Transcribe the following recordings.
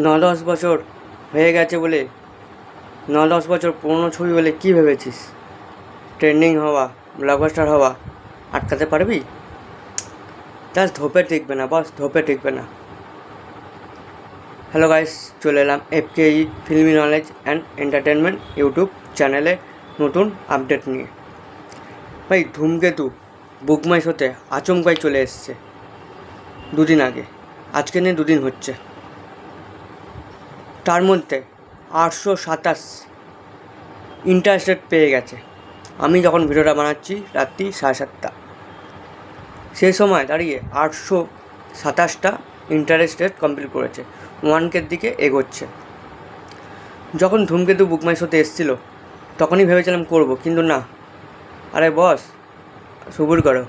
ন-10 বছর হয়ে গেছে বলে 9-10 বছর পুরনো ছবি বলে কী ভেবেছিস ট্রেন্ডিং হওয়া ব্লকবাস্টার হওয়া আটকাতে পারবি? জাস্ট ধোপে টিকবে না বস, ধোপে টিকবে না। হ্যালো গাইস, চলে এলাম FKE filmy knowledge and entertainment YouTube চ্যানেলে নতুন আপডেট নিয়ে। ভাই ধূমকেতু বুকমাই শোতে আচমকাই চলে এসছে দুদিন আগে, আজকে নিয়ে দুদিন হচ্ছে। তার মধ্যে 827 ইন্টারেস্টেড পেয়ে গেছে। আমি যখন ভিডিওটা বানাচ্ছি রাত্রি 7:30, সেই সময় দাঁড়িয়ে 827টা ইন্টারেস্টেড কমপ্লিট করেছে, 1K দিকে এগোচ্ছে। যখন ধূমকেতু বুকমাই শোতে এসেছিলো তখনই ভেবেছিলাম করব, কিন্তু না, আরে বস সবুর করো।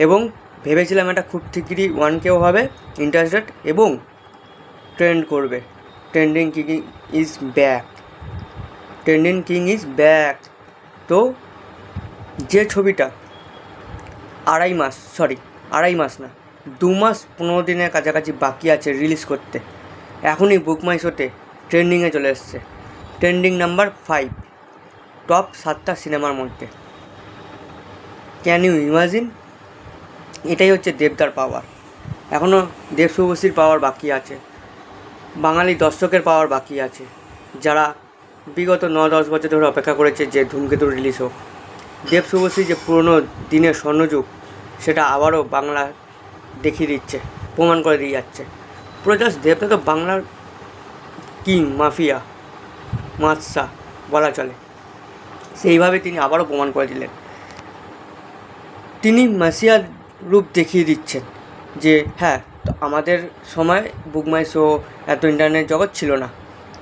এবং ভেবেছিলাম এটা খুব ঠিকই 1Kও হবে ইন্টারেস্টেড এবং ট্রেন্ড করবে। Trending king is back, trending king is back. তো যে ছবিটা আড়াই মাস না, 2 মাস 15 দিনের কাছাকাছি বাকি আছে রিলিজ করতে, এখনই বুকমাই শোতে ট্রেন্ডিংয়ে চলে এসছে। ট্রেন্ডিং নাম্বার 5, টপ 7টা সিনেমার মধ্যে। Can you imagine? এটাই হচ্ছে দেবদার পাওয়ার। এখনও দেব শুভশ্রীর পাওয়ার বাকি আছে, বাঙালি দর্শকের পাওয়ার বাকি আছে, যারা বিগত 9-10 বছর ধরে অপেক্ষা করেছে যে ধূমকেতু রিলিজ হোক। দেব শুভশ্রী যে পুরনো দিনের স্বর্ণযুগ, সেটা আবারও বাংলা দেখিয়ে দিচ্ছে, প্রমাণ করে দিয়ে যাচ্ছে। পুরো জাস্ট দেবদা তো বাংলার কিং, মাফিয়া, মাতসা বলা চলে। সেইভাবে তিনি আবারও প্রমাণ করে দিলেন। তিনি মাসিয়ার রূপ দেখিয়ে দিচ্ছেন যে হ্যাঁ, আমাদের সময় বুকমাই শো এত ইন্টারনেট জগৎ ছিল না,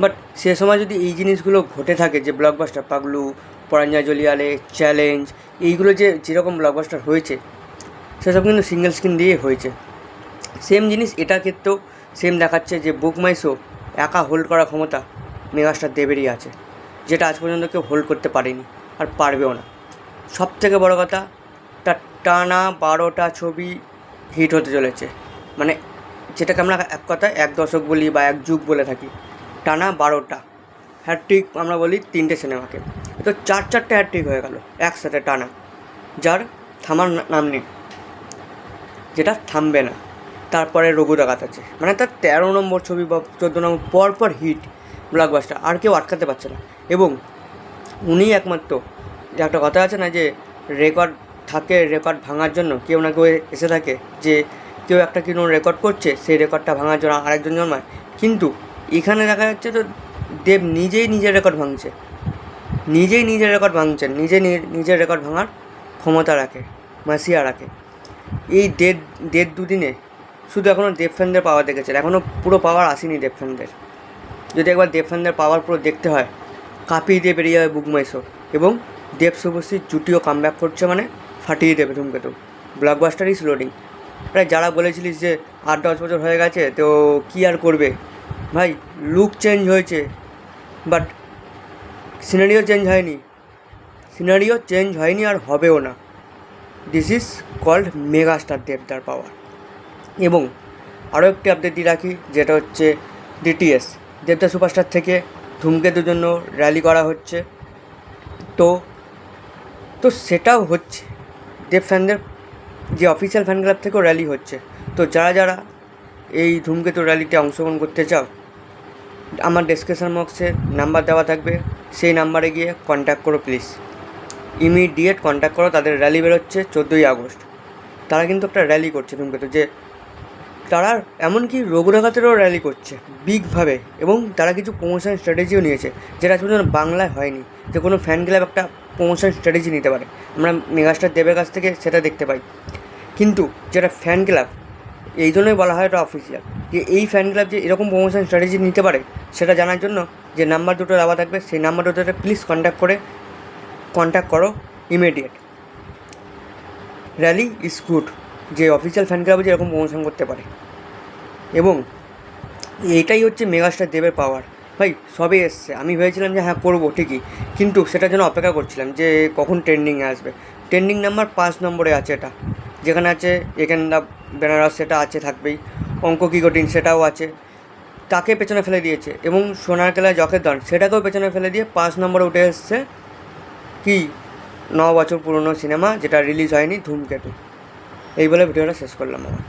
বাট সে সময় যদি এই জিনিসগুলো ঘটে থাকে, যে ব্লকবাস্টার পাগলু, পরাঞ্জা জলিয়ালে, চ্যালেঞ্জ, এইগুলো যে যেরকম ব্লকবাস্টার হয়েছে, সেসব কিন্তু সিঙ্গেল স্ক্রিন দিয়ে হয়েছে। সেম জিনিস এটার ক্ষেত্রেও সেম দেখাচ্ছে যে বুকমাই শো একা হোল্ড করার ক্ষমতা মেগাস্টার দেবেরই আছে, যেটা আজ পর্যন্ত কেউ হোল্ড করতে পারেনি আর পারবেও না। সবথেকে বড় কথা, তার টানা 12টা ছবি হিট হতে চলেছে, মানে যেটাকে আমরা এক কথায় 1 দশক বলি বা 1 যুগ বলে থাকি। টানা 12টা হ্যাট্রিক আমরা বলি 3টে সিনেমাকে, তো 4-4টে হ্যাট্রিক হয়ে গেল একসাথে টানা, যার থামার নাম নেই, যেটা থামবে না। তারপরে রঘু ডাকাত আছে, মানে তার 13 নম্বর ছবি বা 14 নম্বর পরপর হিট ব্লকবাস্টার, আর কেউ আটকাতে পারছে না। এবং উনিই একমাত্র, যে একটা কথা আছে না, যে রেকর্ড থাকে, রেকর্ড ভাঙার জন্য কেউ না কেউ এসে থাকে, যে কেউ একটা কোনো রেকর্ড করছে, সেই রেকর্ডটা ভাঙার জন্য আরেকজন জন্মায়। কিন্তু এখানে দেখা যাচ্ছে তো দেব নিজেই নিজের রেকর্ড ভাঙছেন, নিজের রেকর্ড ভাঙার ক্ষমতা রাখে, মাসিয়া রাখে। এই দেড় দুদিনে শুধু এখনও দেব ফ্যানদের পাওয়ার দেখেছেন, এখনও পুরো পাওয়ার আসেনি দেব ফ্যানদের। যদি একবার দেব ফ্যানদের পাওয়ার পুরো দেখতে হয়, কাঁপিয়ে দিয়ে বেরিয়ে যাবে বুকমাই শো। এবং দেব শুভশ্রীর জুটিও কামব্যাক করছে, মানে ফাটিয়ে দেবে ধূমকেতু। Blockbuster is loading. প্রায় যারা বলেছিলিস যে 8-10 বছর হয়ে গেছে তো কী আর করবে, ভাই লুক চেঞ্জ হয়েছে, বাট সিনারিও চেঞ্জ হয়নি আর হবেও না। দিস ইজ কল্ড মেগাস্টার দেবদার পাওয়ার। এবং আরও একটি আপডেট দিয়ে রাখি, যেটা হচ্ছে DTS দেবদা সুপারস্টার থেকে ধূমকেতুর জন্য র্যালি করা হচ্ছে। তো সেটাও হচ্ছে দেব ফ্যানদের যে অফিসিয়াল ফ্যান ক্লাব থেকেও র্যালি হচ্ছে। তো যারা এই ধূমকেতু র্যালিতে অংশগ্রহণ করতে চাও, আমার ডেসক্রিপশন বক্সে নাম্বার দেওয়া থাকবে, সেই নাম্বারে গিয়ে কন্ট্যাক্ট করো প্লিজ, ইমিডিয়েট কন্ট্যাক্ট করো। তাদের র্যালি বেরোচ্ছে 14ই আগস্ট। তারা কিন্তু একটা র্যালি করছে ধূমকেতু, যে তারা এমনকি রঘুরাঘাতেরও র্যালি করছে বিগভাবে। এবং তারা কিছু প্রমোশন স্ট্র্যাটেজিও নিয়েছে, যেটা আসলে বাংলায় হয়নি, যে কোনো ফ্যান ক্লাব একটা প্রমোশন স্ট্র্যাটেজি নিতে পারে। আমরা মেগাস্টার দেবের কাছ থেকে সেটা দেখতে পাই, কিন্তু যেটা ফ্যান ক্লাব, এই জন্যই বলা হয় এটা অফিসিয়াল, যে এই ফ্যান ক্লাব যে এরকম প্রমোশন স্ট্র্যাটেজি নিতে পারে, সেটা জানার জন্য যে নাম্বার দুটো দেওয়া থাকবে, সেই নাম্বার দুটোতে প্লিজ কন্ট্যাক্ট করো ইমিডিয়েট। র্যালি ইজ গুড, যে অফিসিয়াল ফ্যান ক্লাবে যে এরকম প্রমোশন করতে পারে। এবং এইটাই হচ্ছে মেগাস্টার দেবের পাওয়ার। ভাই সবে এসছে, আমি ভেবেছিলাম যে হ্যাঁ করবো ঠিকই, কিন্তু সেটার জন্য অপেক্ষা করছিলাম যে কখন ট্রেন্ডিংয়ে আসবে। ট্রেন্ডিং নাম্বার 5 নম্বরে আছে এটা, যেখানে আছে এখান দা বেনারস, সেটা আছে থাকবেই, অঙ্ক কি কঠিন সেটাও আছে। তাকে পেছনে ফেলে দিয়েছে, এবং সোনার কেলায় জখের ধন সেটাকেও পেছনে ফেলে দিয়ে 5 নম্বরে উঠে এসছে কি 9 বছর পুরনো সিনেমা যেটা রিলিজ হয়নি, ধূমকেতু। এই বলে ভিডিওটা শেষ করলাম আমার।